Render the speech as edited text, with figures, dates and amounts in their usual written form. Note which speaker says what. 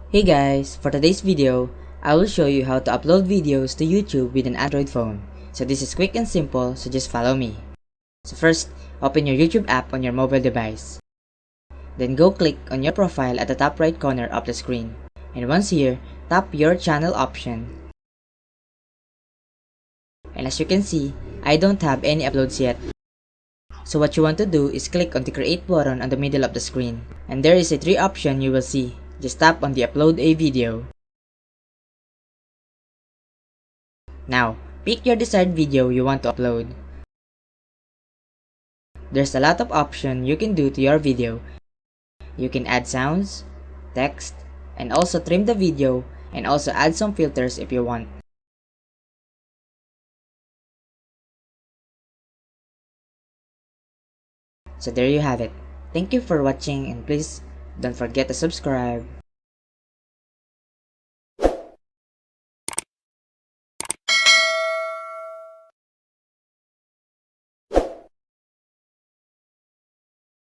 Speaker 1: Hey guys, for today's video, I will show you how to upload videos to YouTube with an Android phone. So this is quick and simple, so just follow me. So first, open your YouTube app on your mobile device. Then go click on your profile at the top right corner of the screen. And once here, tap your channel option. And as you can see, I don't have any uploads yet. So what you want to do is click on the create button on the middle of the screen. And there is a 3 option you will see. Just tap on the upload a video. Now, pick your desired video you want to upload. There's a lot of options you can do to your video. You can add sounds, text, and also trim the video and also add some filters if you want. So there you have it. Thank you for watching and please don't forget to subscribe.